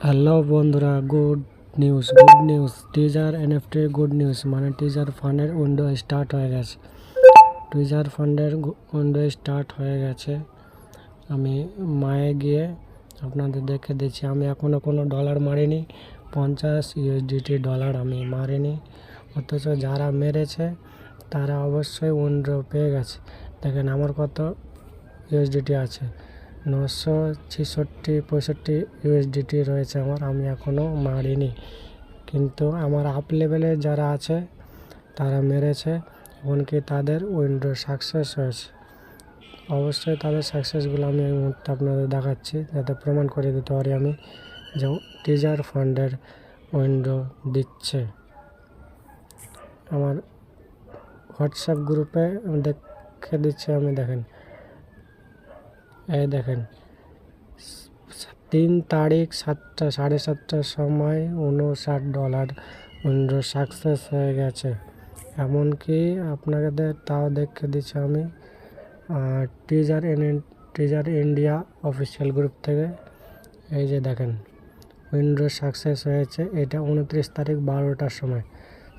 Hello বন্ধুরা, good news teaser NFT good news মানে teaser ফান্ডের উইন্ডো স্টার্ট হয়ে গেছে। আমি মায়ে গিয়ে আপনাদের দেখে দিচ্ছি। আমি এখনও কোনো ডলার মারিনি, 50 USDT ডলার আমি মারিনি, অথচ যারা মেরেছে তারা অবশ্যই উইন্ডো পেয়ে গেছে। দেখেন আমার কত USDT আছে, 966-65 USDT রয়েছে আমার। আমি এখনও মারিনি, কিন্তু আমার আপ লেভেলে যারা আছে তারা মেরেছে, এমনকি তাদের উইন্ডো সাকসেস হয়েছে। অবশ্যই তাদের সাকসেসগুলো আমি এই মুহূর্তে আপনাদের দেখাচ্ছি, যাতে প্রমাণ করে দিতে পারি আমি যে টিজার ফান্ডের উইন্ডো দিচ্ছে। আমার হোয়াটসঅ্যাপ গ্রুপে দেখে দিচ্ছে আমি। দেখেন, এই দেখেন 3 তারিখ 7:30 সময় $59 উইন্ডো সাকসেস হয়ে গেছে। এমনকি আপনাদের তাও দেখে দিচ্ছি আমি টিজার ইন্ডিয়া অফিসিয়াল গ্রুপ থেকে। এই যে দেখেন উইন্ডো সাকসেস হয়েছে, এটা 29 তারিখ 12টার সময়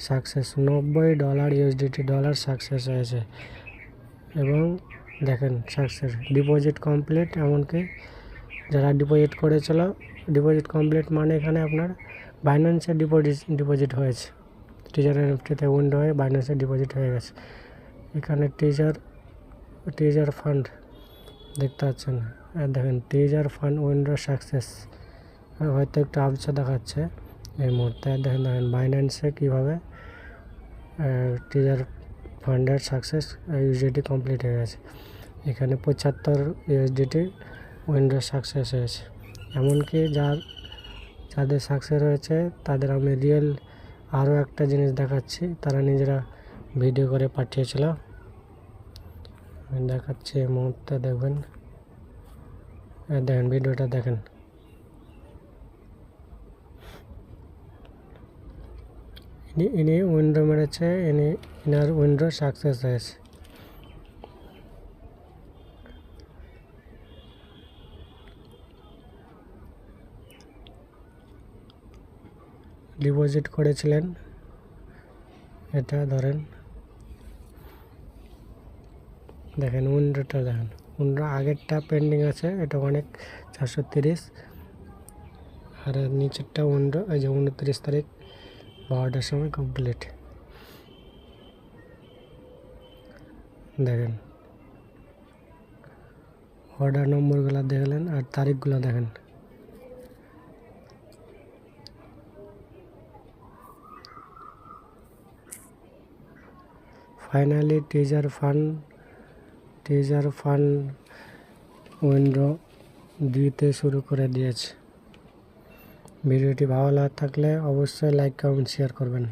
সাকসেস, $90 USDT ডলার সাকসেস হয়েছে। এবং দেখেন সাকসেস, ডিপোজিট কমপ্লিট। এমনকি যারা ডিপোজিট করেছিল, ডিপোজিট কমপ্লিট মানে এখানে আপনার বাইন্যান্সে ডিপোজিট হয়েছে। টিজার এনএফটিতে উইন্ডো হয়ে বাইন্যান্সে ডিপোজিট হয়ে গেছে। এখানে টিজার ফান্ড দেখতে পাচ্ছেন, দেখেন টিজার ফান্ড উইন্ডো সাকসেস। হয়তো একটু আপসা দেখাচ্ছে এই মুহূর্তে। দেখেন বাইন্যান্সে কীভাবে টিজার ফান্ডের সাকসেস USDT কমপ্লিট হয়ে গেছে। এখানে 75 USDT উইন্ডো সাকসেস হয়েছে। এমনকি যাদের সাকসেস হয়েছে তাদের আমি রিয়েল আরও একটা জিনিস দেখাচ্ছি, তারা নিজেরা ভিডিও করে পাঠিয়েছিল। আমি দেখাচ্ছি এই মুহূর্তে, দেখবেন। দেখেন ভিডিওটা দেখেন। ইনি উইন্ডো মেরেছে, ইনার উইন্ডো সাকসেস হয়েছে। ডিপোজিট করেছিলেন, এটা ধরেন, দেখেন উইন্ডোটা দেখেন। উইন্ডো আগেরটা পেন্ডিং আছে, এটা অনেক 430, আর নিচেরটা উইন্ডো এই যে 29 তারিখ 12টার সময় কমপ্লিট। দেখেন অর্ডার নম্বরগুলো দেখলেন আর তারিখগুলো দেখেন। ফাইনালি টিজার ফান্ড উইন্ডো দিতে শুরু করে দিয়েছে। ভিডিওটি ভালো লাগলে অবশ্যই লাইক, কমেন্ট, শেয়ার করবেন।